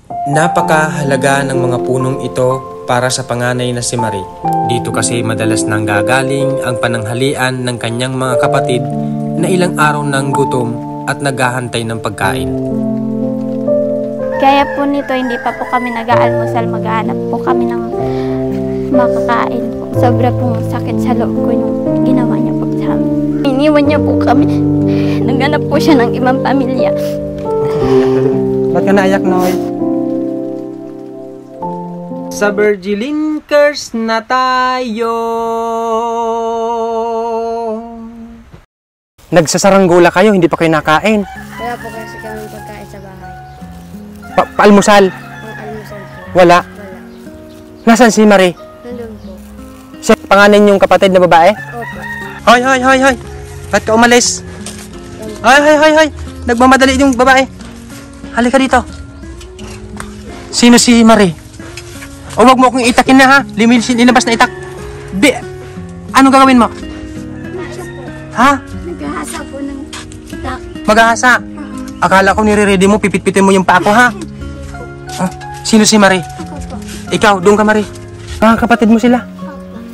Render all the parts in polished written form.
Napakahalaga ng mga punong ito para sa panganay na si Marie. Dito kasi madalas nang gagaling ang pananghalian ng kanyang mga kapatid na ilang araw nang gutom at naghahantay ng pagkain. Kaya po nito hindi pa po kami nag-aalmusal, maghahanap po kami ng makakain po. Sobra pong sakit sa loob ko yung ginawa niya po sa amin. Iniwan niya po kami. Naghanap po siya ng ibang pamilya. Ba't ka naiyak, Noy? Sa Virgilinkers na tayo. Nagsasaranggola kayo, hindi pa kayo nakain. Wala po kasi kami pagkain sa bahay. Paalmusal? Ang almusal po. Wala. Wala. Nasaan si Marie? Nandun po. Siya pangalan yung kapatid na babae? Opo. Hoy, hoy, hoy, hoy. Ba't ka umalis? Hoy, hoy, hoy, hoy. Nagmamadali yung babae. Halika dito. Sino si Marie? O wag mo akong itakin na ha. Linabas na itak. Anong gagawin mo? Ha? Naghahasa po ng itak. Maghahasa. Akala ko nire-ready mo, pipit-pitin mo yung paa ko ha. Oh, sino si Marie? Ako po. Ikaw, doon ka Marie. Mga kapatid mo sila.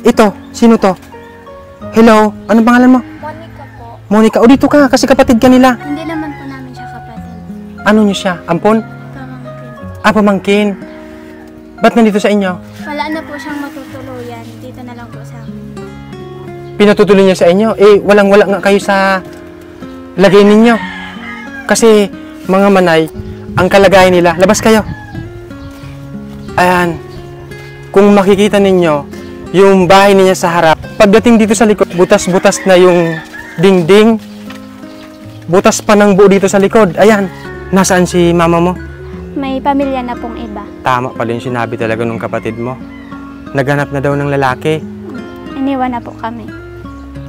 Ito, sino to? Hello, anong pangalan mo? Monica po. Monica, o dito ka kasi kapatid ka nila. Hindi naman po namin siya kapatid. Ano niyo siya? Ampon? Pamangkin. Pamangkin. Ba't nandito sa inyo? Wala na po siyang matutuluyan. Dito na lang po sa amin. Pinatutuloy niya sa inyo? Eh, walang-wala nga kayo sa lagay ninyo. Kasi, mga manay, ang kalagayan nila, labas kayo. Ayan. Kung makikita ninyo, yung bahay niya sa harap, pagdating dito sa likod, butas-butas na yung dingding. Butas pa ng buo dito sa likod. Ayan. Nasaan si mama mo? May pamilya na pong iba. Tama pala yung sinabi talaga ng kapatid mo. Naghanap na daw ng lalaki. Iniwan na po kami.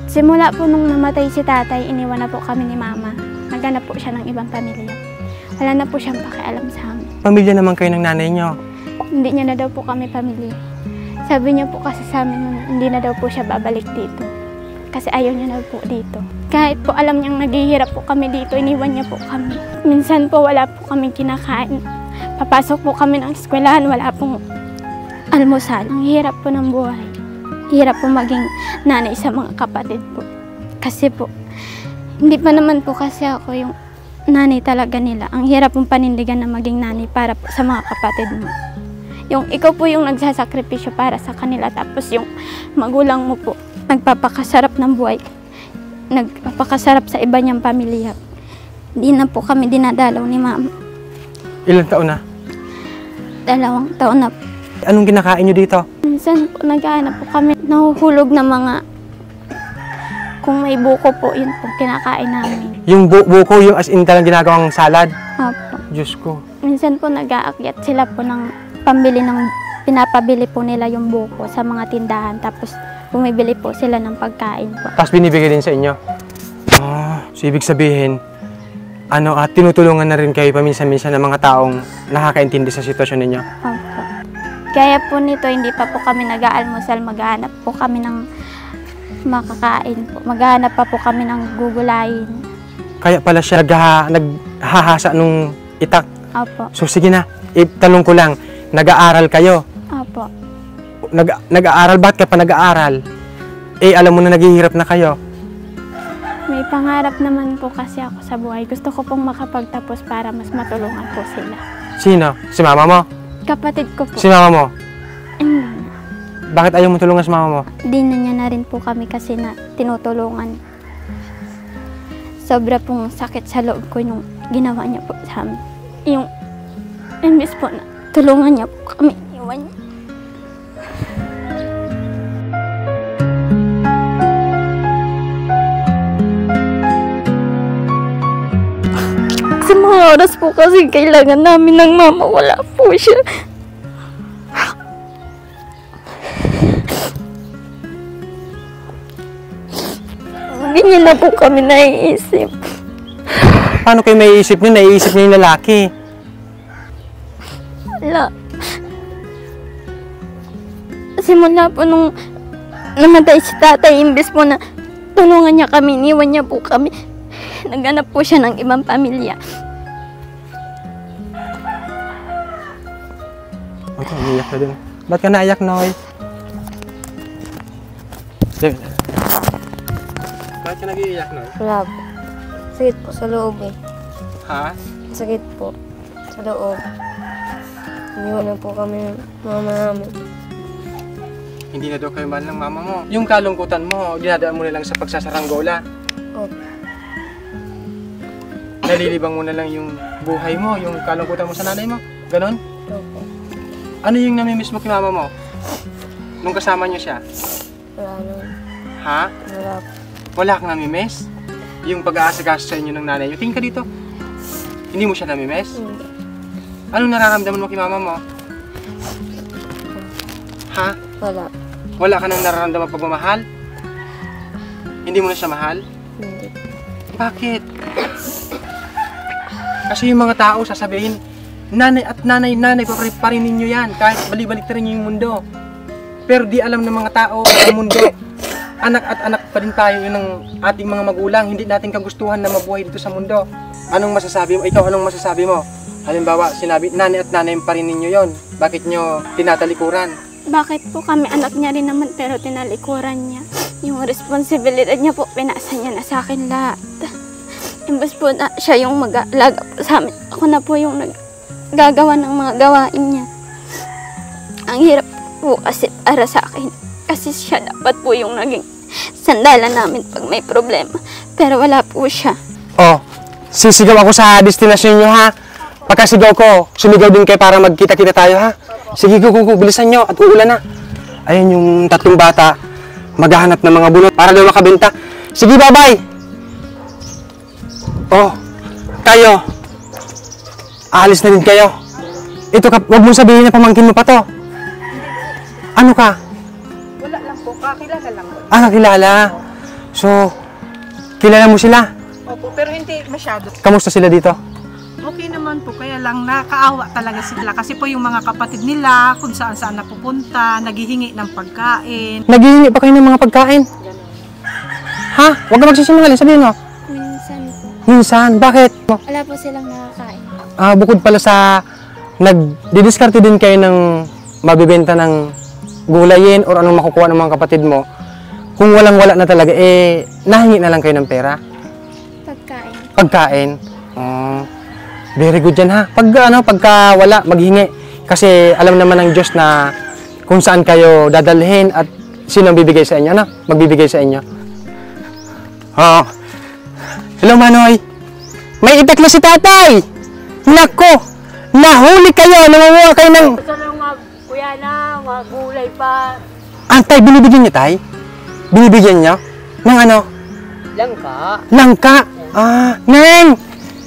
Simula po nung namatay si tatay, iniwan na po kami ni mama. Naghanap po siya ng ibang pamilya. Wala na po siyang pakialam sa amin. Pamilya naman kayo ng nanay niyo. Hindi niya na daw po kami pamilya. Sabi niya po kasi sa amin, hindi na daw po siya babalik dito. Kasi ayaw niya na po dito. Kahit po alam niyang naghihirap po kami dito, iniwan niya po kami. Minsan po wala po kami kinakain. Papasok po kami ng eskwelahan, wala pong almusal. Ang hirap po ng buhay. Hirap po maging nanay sa mga kapatid po. Kasi po, hindi pa naman po kasi ako yung nanay talaga nila. Ang hirap pong panindigan na maging nanay para po sa mga kapatid mo. Yung ikaw po yung nagsasakripisyo para sa kanila, tapos yung magulang mo po nagpapakasarap ng buhay, nagpapakasarap sa iba niyang pamilya. Hindi na po kami dinadalaw ni mama. Ilang taon na? 2 taon na po. Anong kinakain niyo dito? Minsan po naghahanap po kami, nahuhulog na mga, kung may buko po, yun po kinakain namin. Yung buko, yung as in talagang ginagawang salad? Opo. Diyos ko. Minsan po nag-aakyat sila po ng pambili ng, pinapabili po nila yung buko sa mga tindahan, tapos bumibili po sila ng pagkain po. Tapos binibigay din sa inyo? So ibig sabihin, tinutulungan na rin kayo paminsan-minsan ng mga taong nakakaintindi sa sitwasyon ninyo? Opo. Kaya po nito, hindi pa po kami nag-aalmusal, maghahanap po kami ng makakain po. Maghahanap pa po kami ng gugulayin. Kaya pala siya naghahasa nung itak. Opo. So sige na, itanong ko lang, nag-aaral kayo? Opo. Nag-aaral? Ba't ka pa nag-aaral? Eh, alam mo na naghihirap na kayo. May pangarap naman po kasi ako sa buhay. Gusto ko pong makapagtapos para mas matulungan po sila. Sino? Si mama mo? Kapatid ko po. Si mama mo? Hindi. Bakit ayaw mo tulungan si mama mo? Di na niya na rin po kami kasi na tinutulungan. Sobra pong sakit sa loob ko yung ginawa niya po sa amin. Yung imbis po na tulungan niya po kami, iwan niya. Sa mga oras po kasi kailangan namin ng mama, wala po siya. Hindi na po kami naiisip. Paano kayo maiisip niyo? Naiisip niyo yung lalaki. Wala. Simula po nung namatay si tatay, imbes po na tulungan niya kami, iniwan niya po kami. Naghanap po siya ng ibang pamilya. Ito, umiyak na din. Ba't ka naiyak, Noy? Ba't ka nag-iiyak, Noy? Wala po. Sakit po sa loob eh. Ha? Sakit po sa loob. Iniwan na po kami ng mama namin. Hindi na daw kayo mahal ng mama mo. Yung kalungkutan mo, dinadaan mo na lang sa pagsasaranggola. Opo. Nalilibang mo na lang yung buhay mo, yung kalungkutan mo sa nanay mo. Ganon? Opo. Ano yung namimiss mo kay mama mo? Nung kasama niyo siya? Wala naman. Ha? Wala po. Wala kang namimiss? Yung pag-aasikaso sa inyo ng nanay niyo. Tingin ka dito. Hindi mo siya namimiss? Hindi. Anong nararamdaman mo kay mama mo? Ha? Wala. Wala ka nang nararamdaman pagmamahal? Hindi mo na siya mahal? Hindi. Bakit? Kasi yung mga tao sasabihin, nanay pa rin ninyo yan, kahit balik rin yung mundo. Pero di alam ng mga tao sa mundo, anak at anak pa rin tayo yun ng ating mga magulang, hindi natin kagustuhan na mabuhay dito sa mundo. Anong masasabi mo? Ikaw, anong masasabi mo? Halimbawa, sinabi, nanay pa rin ninyo yon. Bakit nyo tinatalikuran? Bakit po kami anak niya rin naman pero tinalikuran niya? Yung responsibilidad niya po, pinasa niya na sa akin lahat. Imbes po na siya yung mag-aalaga po sa amin. Ako na po yung naggagawa ng mga gawain niya. Ang hirap po kasi para sa akin. Kasi siya dapat po yung naging sandalan namin pag may problema. Pero wala po siya. Oh, sisigaw ako sa destinasyon nyo, ha? Pagkasigaw ko, sumigaw din kayo para magkita-kita tayo, ha? Sige, go, bilisan nyo at uulan na. Ayun yung tatlong bata, maghahanap ng mga bunot para daw makabenta. Sige, bye-bye! Oh, kayo. Aalis na din kayo. Ito ka, wag mong sabihin na pamangkin mo pa to. Ano ka? Wala lang po, kakilala lang po. Ah, kakilala. So, kilala mo sila? Opo, pero hindi masyado. Kamusta sila dito? Okay naman po, kaya lang nakaawa talaga sila. Kasi po yung mga kapatid nila, kung saan-saan napupunta, naghihingi ng pagkain. Naghihingi pa kayo ng mga pagkain? Ha? Huwag ka magsisinungaling, sabihin mo. Minsan po. Minsan, bakit? Wala po silang nakakain. Bukod pala sa nagdidiskarte din kayo ng mabibenta ng gulayin or anong makukuha ng mga kapatid mo, kung walang-wala na talaga, nahingi na lang kayo ng pera? Pagkain. Pagkain? Very good yan, ha? Pagka wala, maghingi. Kasi alam naman ng Diyos na kung saan kayo dadalhin at sino ang bibigay sa inyo, ano? Magbibigay sa inyo. Oh. Hello, Manoy. May itak na si tatay. Nako, nahuli kayo. Nangunguha kayo ng... Kuya na, mga gulay pa. Tay, binibigyan niyo, tay? Binibigyan niyo? Ng ano? Langka. Langka. Neng!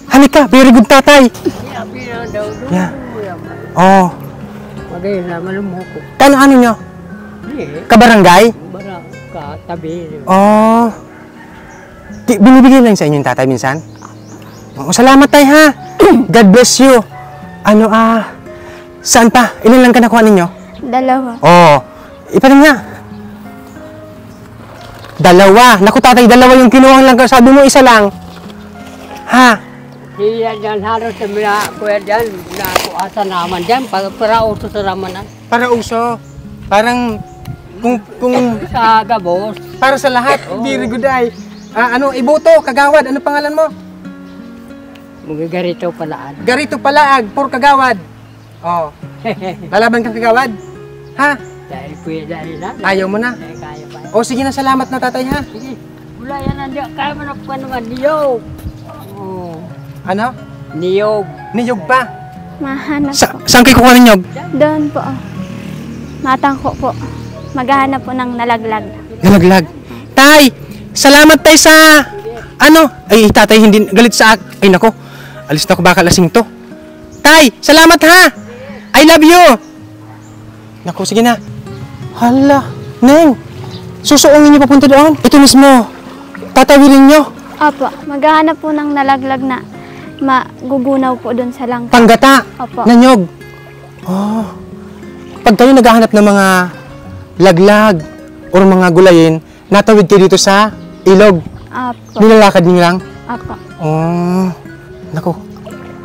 Halika, very good, tatay. Yeah. Oh. Magay na, malumuko. Ano niyo? Kabarangay? Bara ka, tabi. Oh. Binibigyan lang sa inyo yung tatay minsan? Oh, salamat, tay, ha? God bless you. Saan pa? Ilan lang ka nakuha ninyo? 2. Oh. Ipanin niya. 2. Naku, tatay, 2 yung kinuha lang. Sabi mo, 1 lang. Ha? Hindi yan halos sa mga kuya dyan, nakuasa naman dyan, para uso sa ramanan. Para uso. Parang, kung Sa gabos. para sa lahat. Very good, ay. Iboto, kagawad. Ano pangalan mo? Magagarito palaan. Garito Palaag, pur kagawad. Oh. Lalaban kang kagawad? Ha? Dahil kuya dahil na. Ayaw mo na? Kaya pa. O sige na, salamat na, tatay, ha? Sige, wala yan nandiyan. Kaya mo na pa naman, niyog. Oh, Ano? niyog. Niyog pa. Mahanap po. Saan kayo kukuha ng niyog? Doon po. Matangko po. Maghahanap po ng nalaglag. Nalaglag. Tay! Salamat, tay, sa... Ay, tatay, hindi galit sa Ay, nako. Alis na ako, baka lasing to. Tay! Salamat, ha! I love you! Nako, sige na. Hala. Neng! Susuungin niyo papunta doon? Ito mismo. Tatawirin niyo. Opo. Maghahanap po ng nalaglag na magugunaw po doon sa langka. Panggata. Opo. Na niyog. Oh. Pag kayo naghahanap ng mga laglag o mga gulayin, natawid kayo dito sa ilog. Opo. Nilalakad niyo lang. Opo. Oh. Naku.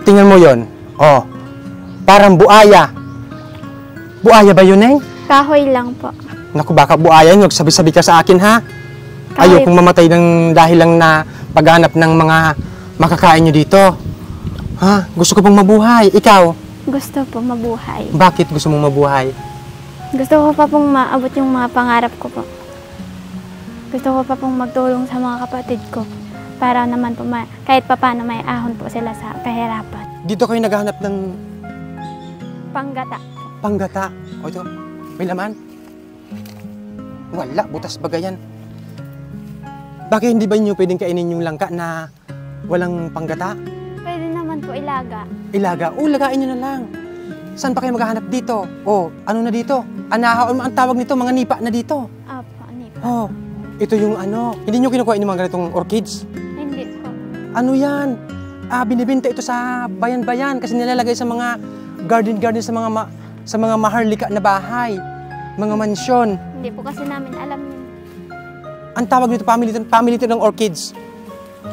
Tingnan mo yon. Oh. Parang buaya. Buaya ba yun, Neng? Kahoy lang po. Naku, baka buaya yun. Huwag sabi-sabi ka sa akin, ha? Kahoy. Ayokong mamatay ng dahil lang na paghanap ng mga makakain nyo dito. Ha? Gusto ko pong mabuhay. Ikaw, Gusto po mabuhay. bakit gusto mong mabuhay? Gusto ko pa pong maabot yung mga pangarap ko po. Gusto ko pa pong magtulong sa mga kapatid ko para naman po kahit pa paano may ahon po sila sa kahirapan. Dito kayo naghahanap ng Panggata. panggata. O ito, may laman? Wala, butas bagayan. Bakit hindi ba nyo pwedeng kainin yung langka na walang panggata? Pwede naman po ilaga. Ilaga? O, lagain nyo na lang. Saan pa kayo maghahanap dito? O, ano na dito? Anahaw, ang tawag nito, mga nipa na dito. Apo, ano po? Oh, ito yung ano. Hindi nyo kinukuha yung mga ganitong orchids? Hindi po. Ano yan? Binibenta ito sa bayan-bayan kasi nilalagay sa mga garden sa mga maharlika na bahay, mga mansyon. Hindi po kasi namin alam yun. Ang tawag nito, family ito ng orchids.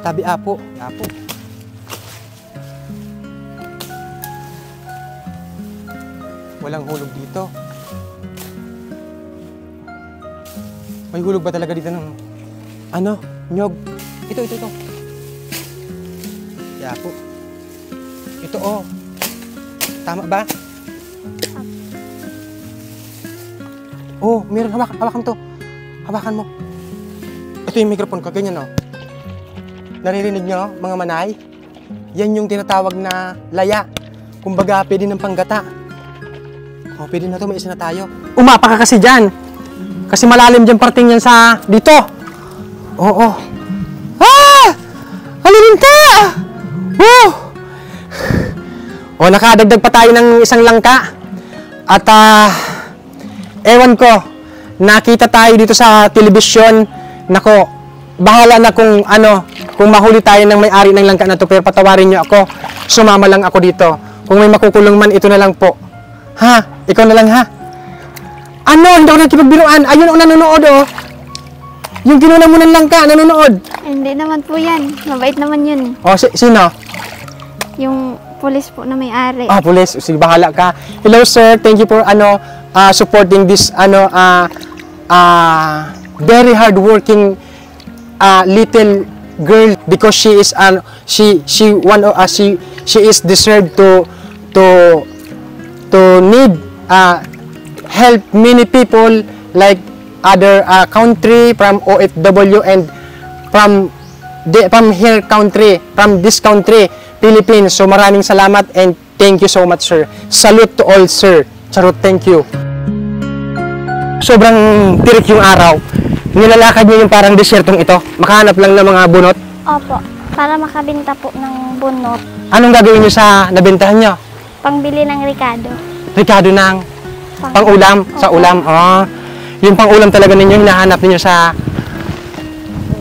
Tabi apo. Apo. Walang hulog dito. May hulog ba talaga dito ng ano? Nyog. Ito. Ya po. Ito oh. Tama ba? Oh, meron. Hawakan to. Hawakan mo. Ito yung microphone ko. Ganyan oh. Naririnig nyo, mga manay? Yan yung tinatawag na laya. Kumbaga, pwede ng panggata. Oh, pwede na to. May isa na tayo. Umapa ka kasi dyan. Kasi malalim dyan parting yan sa dito. Oo. Halirin ka! Nakadagdag pa tayo ng isang langka. At ewan ko, nakita tayo dito sa telebisyon. Nako, bahala na kung mahuli tayo ng may-ari ng langka na to, pero patawarin nyo ako. Sumama lang ako dito. Kung may makukulong man, ito na lang po. Ha? Ikaw na lang ha? Hindi ako nakikipagbiruan. Ayun ako nanonood oh. Yung kinuna mo ng langka, nanonood. Hindi naman po yan. Mabait naman yun. Oh, sino? Yung pulis po na may-ari. Pulis. Sige, bahala ka. Hello, sir. Thank you for supporting this very hardworking little girl because she is she is deserved to need help many people like other country from OFW and from here country, from this country, Philippines. So maraming salamat and thank you so much, sir. Salute to all, sir. Charot, thank you. Sobrang tirik yung araw. Nilalakad niyo yung parang desertong ito. Makahanap lang ng mga bunot. Opo. Para makabenta po ng bunot. Anong gagawin niyo sa nabentahan niyo? Pangbili ng Ricardo. Ricardo ng pang-ulam? Sa ulam? Yung pang-ulam talaga ninyo, hinahanap ninyo sa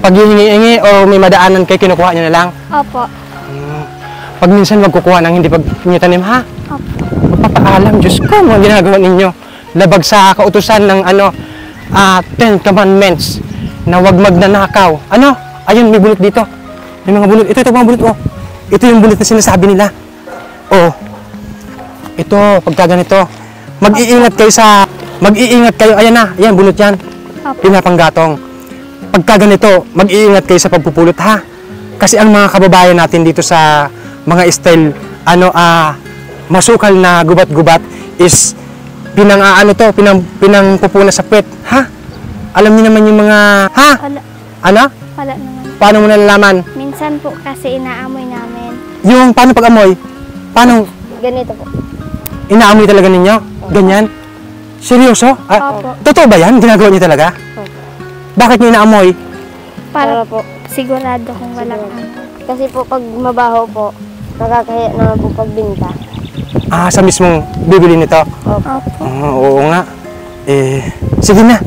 paghihingi-hingi o may madaanan kayo, kinukuha niyo na lang? Opo. Pag minsan magkukuha ng hindi pag inyo tanim, ha? Opo. Magpapaalam, Diyos ko, mga ginagawa ninyo. Labag sa kautusan ng 10 commandments na huwag magnanakaw. Ayun, may bunot dito. May mga bunot. Ito mga bunot, oh. Ito yung bunot na sinasabi nila. Oh. Ito, pagka ganito. Mag-iingat kayo. Ayan na, ayan, bunot yan. Opo. Pinapanggatong. Pagka ganito, mag-iingat kayo sa pagpupulot, ha? Kasi ang mga kababayan natin dito sa mga style, masukal na gubat-gubat is pinangpupuna sa puwet, ha? Alam niyo naman yung mga, ha? Wala. Wala naman. Paano mo nalalaman? Minsan po kasi inaamoy namin. Yung paano pag-amoy? Paano? Ganito po. Inaamoy talaga ninyo? Ganyan? Seryoso? Opo. Totoo ba yan? Ginagawa niyo talaga? Opo. Bakit niyo inaamoy? Para po sigurado kung walang amoy. Kasi po pag mabaho po, nakakahiya naman po pagbinta. Sa mismong bibili nito? Opo. Oo nga. Sige na.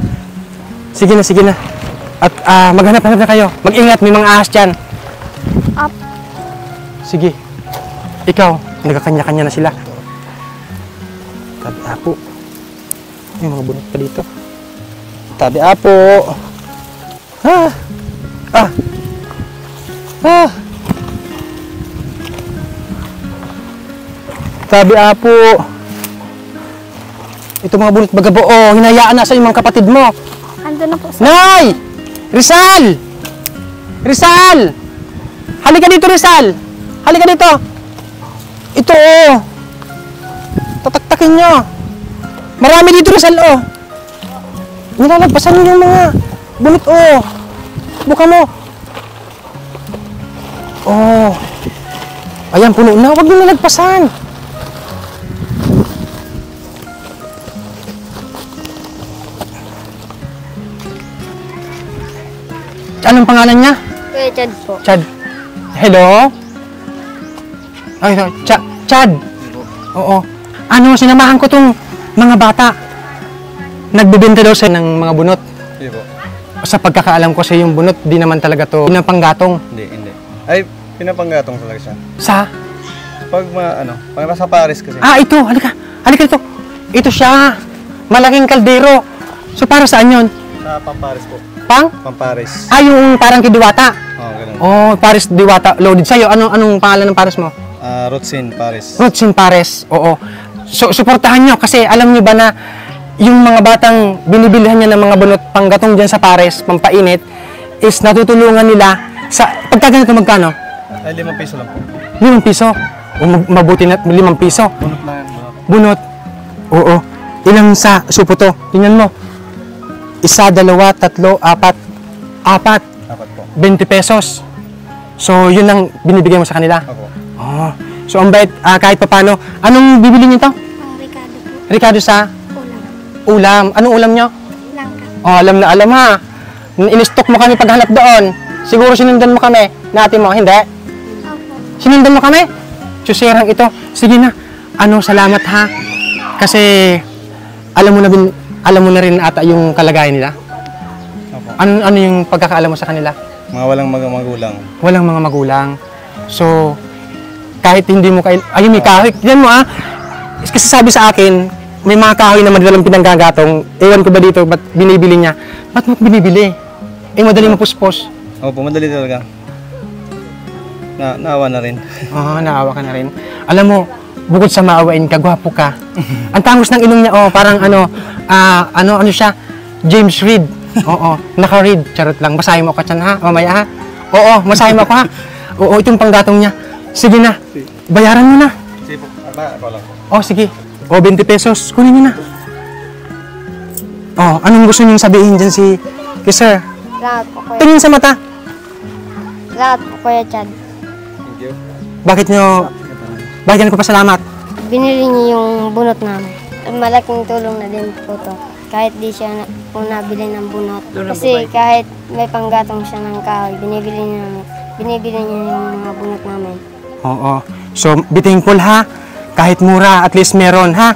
Sige na. At maghanap-hanap na kayo. Mag-ingat, may mga ahas dyan. Up. Sige. Ikaw, nagkakanya-kanya na sila. Tabi apo. May mga bunot pa dito. Tabi apo. Tabi apo. Ito mga bunot bagabo. Oh, hinayaan na sa yung mga kapatid mo. Ando na po sa... Nay! Rizal! Rizal! Halika dito, Rizal! Halika dito! Ito, oh! Tataktakin nyo! Marami dito, Rizal, oh! Nilalagpasan nyo yung mga bunot, oh! Buka mo! Oh! Ayan, puno na. Huwag nyo nilagpasan! Anong pangalan niya? Kuya Chad po. Chad. Hello? Ay, Chad. Oo. Ano, sinamahan ko tong mga bata. Nagbebenta daw sa ng mga bunot. Hindi po. Sa pagkakaalam ko sa yung bunot, di naman talaga to pinapanggatong. Hindi. Ay, pinapanggatong talaga siya. Sa? Pag pag nasa Paris kasi. Ah, ito. Halika. Halika ito. Ito siya. Malaking kaldero. So, para saan yun? Sa Pamparis po. Pamparis. Ah, yung parang kidiwata. Ganun. Oh, Paris Diwata loaded sa'yo. Anong pangalan ng Paris mo? Rotsin, Paris. Rotsin Pares, oo. So, suportahan nyo kasi alam nyo ba na yung mga batang binibilihan niya ng mga bunot panggatong dyan sa Pares, pampainit, is natutulungan nila sa pagkaganito magkano? Ay, 5 piso lang po. 5 piso. O, mabuti na 5 piso. Bunot lang yan, bunot. Bunot. Oo. Ilang sa supo to? Tingnan mo. 1, 2, 3, 4. 4. Apat po. 20 pesos. So, yun lang binibigay mo sa kanila? Ako. Oh. So, ang bait, kahit papano. Anong bibili niyo to? Ang Ricardo po. Ricardo sa Ulam. ulam. Anong ulam nyo? Langka. Oh, alam na alam ha. In-stock mo kami paghanap doon. Siguro sinundan mo kami. Natin mo, hindi? Opo. Sinundan mo kami? Susirang ito. Sige na. Salamat ha. Kasi, alam mo na rin ata yung kalagayan nila. Opo. Ano yung pagkakaalam mo sa kanila? Mga walang magulang. Walang mga magulang. So, kahit hindi mo ayun, may kahoy. Yan mo kasi sabi sa akin, may mga kahoy na madalang pinanggagatong. Ewan ko ba dito, ba't binibili niya? Ba't mo binibili? Madali mapuspos. Opo, madali talaga. Naawa na rin. Naawa ka na rin. Alam mo, bukod sa maawain ka, gwapo ka. Ang tangos ng ilong niya, parang ano siya, James Reid. Oo, naka-read. Charot lang. Basahin mo ka dyan, ha? Mamaya, ha? Oo, masahin mo ako, ha? Oo, itong panggatong niya. Sige na. Bayaran mo na. Sige po. Ako lang po. Oh, sige. 20 pesos. Kunin niyo na. Anong gusto niyong sabihin dyan kay sir? Lahat po, Kuya. Tingin sa mata. Lahat po, Kuya Chad. Thank you. Bakit ko pasalamat? Binili niyo yung bunot namin. Malaking tulong na din po to. Kahit di siya po nabili ng bunot. Kasi kahit may panggatong siya ng kahoy, binibili niya yung mga bunot namin. Oo. So, be thankful, ha? Kahit mura, at least meron, ha?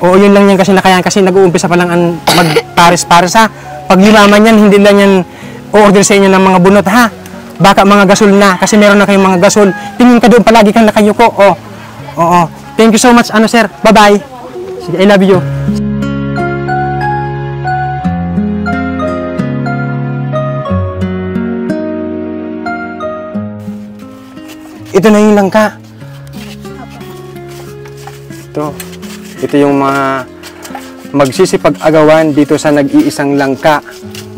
Oo, yun lang yan kasi nakayan. Kasi nag-uumpisa pa lang mag-pares-pares, ha? Pag yumaman yan, hindi lang yan o-order sa inyo ng mga bunot, ha? Baka mga gasol na, kasi meron na kayong mga gasol. Tingin ka doon, palagi kang nakayuko. Oo. Thank you so much, sir. Bye-bye. Sige, I love you. Ito na yung langka. Ito yung mga magsisipag-agawan dito sa nag-iisang langka.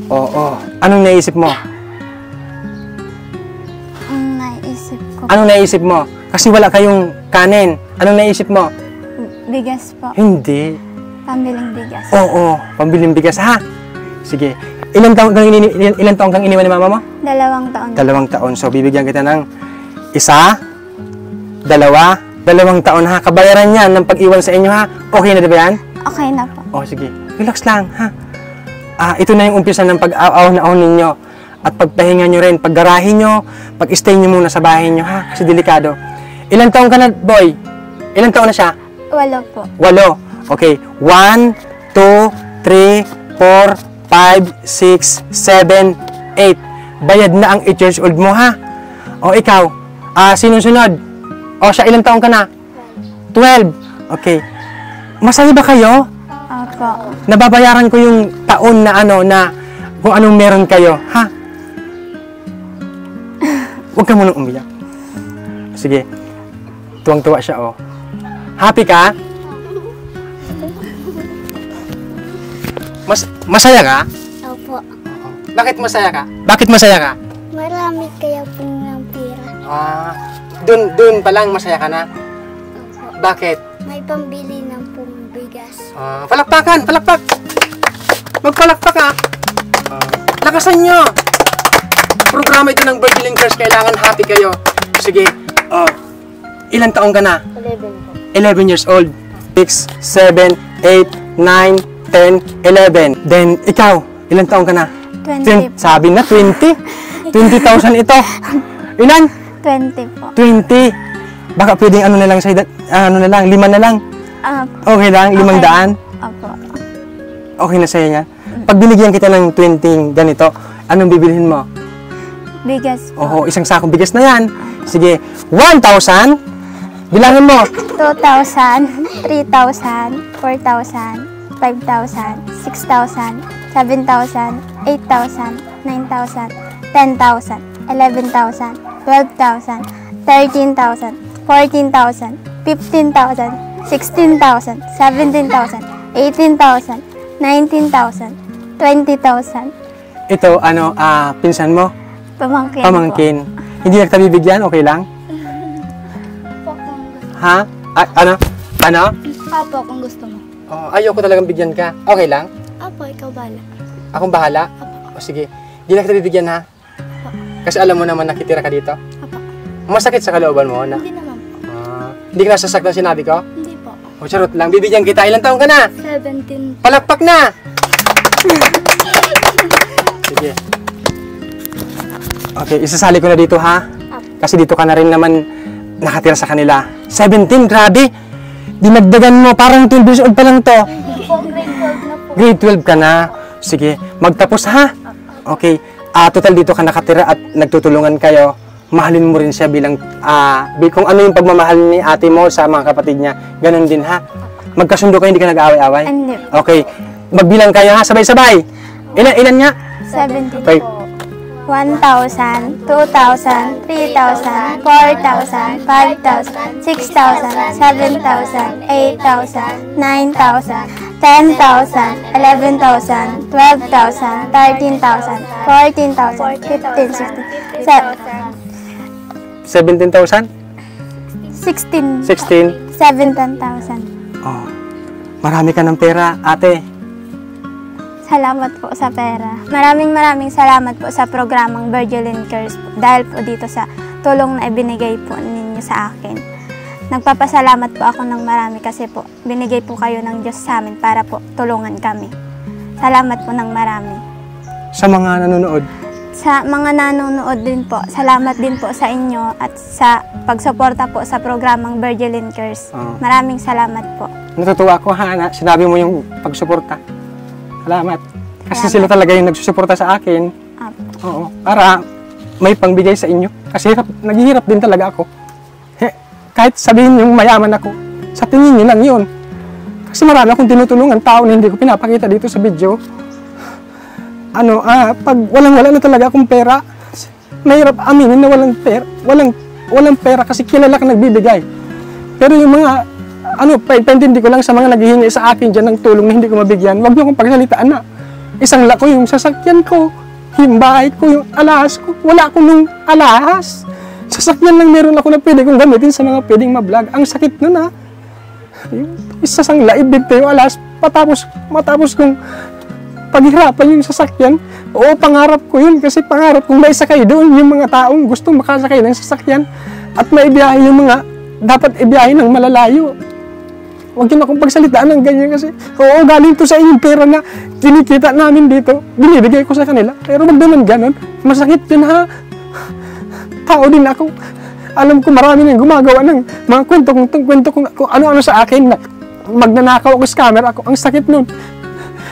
Oo. Anong naisip mo? Naisip ko. Anong naisip mo? Kasi wala kayong kanin. Anong naisip mo? Bigas po. Hindi. Pambiling bigas. Oo. Pambiling bigas, ha? Sige. Ilan taong kang iniwan ni mama mo? 2 taon. 2 taon. So, bibigyan kita ng 1, 2, 2 taon, ha? Kabayaran yan ng pag-iwan sa inyo, ha? Okay na ba yan? Okay na po. Sige. Relax lang, ha? Ito na yung umpisa ng pag-aw-aw ninyo. At pagpahinga nyo rin, paggarahin nyo, pag-stay nyo muna sa bahay nyo, ha? Kasi delikado. Ilang taon ka na, boy? Ilang taon na siya? 8 po. 8. Okay. 1, 2, 3, 4, 5, 6, 7, 8. Bayad na ang 8 years old mo, ha? Ikaw? Sinunod? Siya, ilang taon ka na? 12. Okay. Masaya ba kayo? Opo. Nababayaran ko yung taon na na kung anong meron kayo, ha? Huwag ka munang umiyak. Sige. Tuwang-tuwa siya, Happy ka? Masaya ka? Opo. Bakit masaya ka? Bakit masaya ka? Marami kaya po ng pera. Dun pa lang masaya ka na? Opo. Bakit? May pambili ng pong bigas. Palakpakan! Palakpak! Magpalakpak ka! Lakasan nyo! Programa ito ng Virgil and Curse. Kailangan happy kayo. Sige. Ilan taong ka na? 11 po. 11 years old. 6, 7, 8, 9, 10, 11. Then, ikaw, ilan taong ka na? 20 po. Sabi na, 20. 20,000 ito. Ilan? 20 po. 20. Baka pwedeng ano na lang sa edad, 5 na lang. Okay lang, 500. Opo. Okay na sa'yo yan. Pag binigyan kita ng 20 ganito, anong bibilihin mo? Bigas po. Oo, isang sakong bigas na yan. Sige, 1,000. Bilangin mo. 2,000, 3,000, 4,000, 5,000, 6,000, 7,000, 8,000, 9,000, 10,000, 11,000, 12,000, 13,000, 14,000, 15,000, 16,000, 17,000, 18,000, 19,000, 20,000. Ito, pinsan mo? Pamangkin. Pamangkin. Hindi na kita bibigyan, okay lang? Ha? Ano? Apo, kung gusto mo. Ayoko talagang bigyan ka. Okay lang? Apo, ikaw bala. Akong bahala? O sige. Hindi na kita bibigyan ha? Kasi alam mo naman nakitira ka dito? Apo. Masakit sa kalooban mo na? Hindi naman po. Hindi ka nasasaktan sinabi ko? Hindi po. O charot lang, bibigyan kita. Ilang taon ka na? 17. Palakpak na! Sige. Okay, isasali ko na dito ha? Kasi dito ka na rin naman nakatira sa kanila. 17, grabe! Dinagdagan mo, parang 12 years old pa lang to. Grade 12 ka na. Sige, magtapos ha? Okay, total dito ka nakatira at nagtutulungan kayo. Mahalin mo rin siya bilang, kung ano yung pagmamahal ni ate mo sa mga kapatid niya, ganun din ha? Magkasundo kayo, hindi ka nag-aaway-away? Hindi. Okay, magbilang kayo ha, sabay-sabay. Ilan nga? 17 Okay. po. 1,000, 2,000, 3,000, 4,000, 5,000, 6,000, 7,000, 8,000, 9,000, 10,000, 11,000, 12,000, 13,000, 14,000, 15,000, 17,000? 16, 16? 17,000. Oh, marami ka ng pera, ate. Salamat po sa pera. Maraming salamat po sa programang Virgil and Curse po, dahil po dito sa tulong na ibinigay po ninyo sa akin. Nagpapasalamat po ako ng marami kasi po binigay po kayo ng Diyos sa amin para po tulungan kami. Salamat po ng marami. Sa mga nanonood, Sa mga nanonood din po, salamat din po sa inyo at sa pagsuporta po sa programang Virgil and Curse. Maraming salamat po. natutuwa ako ha, na sinabi mo yung pagsuporta. Salamat. Kasi Salamat. sila talaga yung nagsusuporta sa akin. Oo, para may pangbigay sa inyo. Kasi naghihirap din talaga ako. Kahit sabihin yung mayaman ako, sa tingin niyo lang yun. Kasi marami akong tinutulungan tao na hindi ko pinapakita dito sa video. Pag wala na talaga akong pera, mahirap aminin na walang pera kasi kilala ka nagbibigay. Pero yung mga paintindi ko lang sa mga naghihingi sa akin dyan ng tulong na hindi ko mabigyan, wag niyo akong pagsalitaan na. Isang lako yung sasakyan ko, yung bahay ko, yung alahas ko. Wala akong nung alahas. Sasakyan lang meron ako na pwede kong gamitin sa mga pwedeng ma-vlog. Ang sakit nun ha. Isa sang laib dito yung alahas. Matapos kong paghirapan yung sasakyan. Oo, pangarap ko yun kasi pangarap kong maisakay doon yung mga taong gustong makasakay ng sasakyan at maibiyahe yung mga dapat ibiyahe ng malalayo. Huwag yun akong pagsalitaan ng ganyan kasi oo, galing to sa inyong pera na kinikita namin dito. Binibigay ko sa kanila. Pero wag naman ganun. Masakit yun ha. Tao din ako. Alam ko marami nang gumagawa ng mga kwento kung ano-ano sa akin na magnanakaw ako, scammer ako. Ang sakit nun.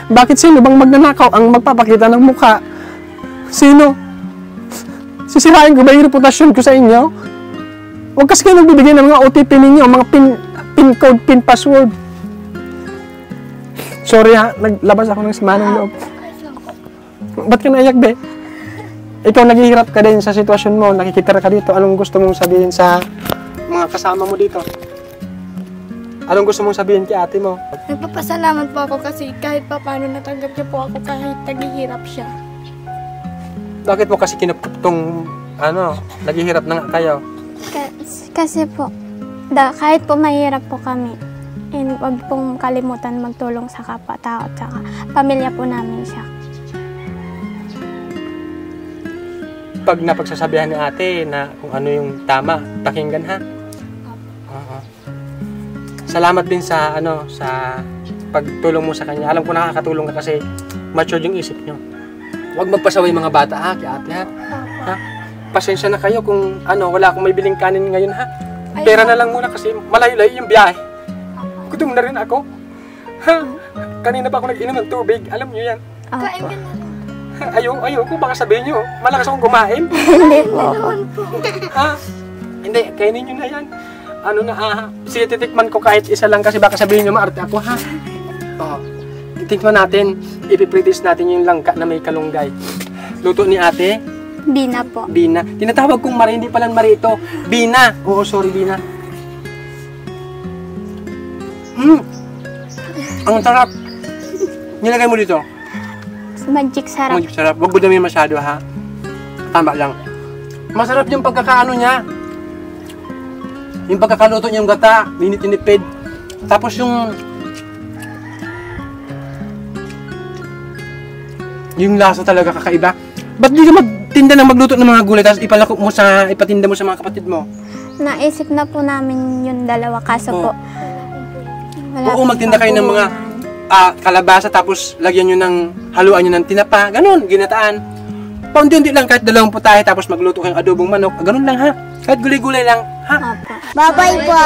Bakit sino bang magnanakaw ang magpapakita ng mukha? Sino? Sisirain ko ba yung reputasyon ko sa inyo? Huwag kasi kayo nagbibigay ng mga OTP ninyo, mga pin code, pin password. Sorry ha, naglabas ako ng sama ng loob. Ba't ka naiyak, be? Ikaw naghihirap ka din sa sitwasyon mo, nakikitira ka dito. Anong gusto mong sabihin sa mga kasama mo dito? Anong gusto mong sabihin kay ate mo? Nagpapasalamat po ako kasi kahit pa paano natanggap niya po ako kahit naghihirap siya. Bakit mo kasi kinuptong, naghihirap na nga kayo? Kasi po, kahit po mahirap po kami, huwag pong kalimutan magtulong sa kapwa-tao at saka pamilya po namin siya. Pag napagsasabihan ni ate na kung ano yung tama, pakinggan ha. Oo. Salamat din sa sa pagtulong mo sa kanya. Alam ko nakakatulong ka kasi mature yung isip nyo. Huwag magpasaway mga bata ha, kay ate ha. Ha? Pasensya na kayo kung wala akong may biling kanin ngayon ha. Pera na lang muna kasi malayo-layo yung biyahe. Gutom na rin ako. Ha? Kanina pa ako nag-inom ng tubig. Alam nyo yan. Kain ka na rin. Ayoko, baka sabihin nyo, malakas akong kumain. Hindi po. Ha? Hindi, kainin nyo na yan. Sige, titikman ko kahit isa lang kasi baka sabihin nyo, maarte ako, ha? Oo. Titikman natin, ipipritis natin yung langka na may kalunggay. Luto ni ate? Bina po. Bina. Tinatawag kong Mari, hindi pala Mari ito. Bina. Oo, sorry, Bina. Ang sarap. Nilagay mo dito. Magic sarap. Magic sarap. Huwag mo damin masyado, ha? Tama lang. Masarap yung pagkakaano niya. Yung pagkakaluto niya yung gata, linit-inipid. Tapos yung lasa talaga kakaiba. Ba't di ka magtinda ng magluto ng mga gulay tapos ipatinda mo sa mga kapatid mo? Naisip na po namin yung dalawa kaso po. Oo, magtinda kayo ng mga kalabasa tapos lagyan nyo ng haluan nyo ng tinapa. Ganon, ginataan. Paunti-unti lang kahit 2 putahe tapos magluto kayong adobong manok. Ganon lang ha. Kahit gulay-gulay lang ha. Opo. Bye-bye po!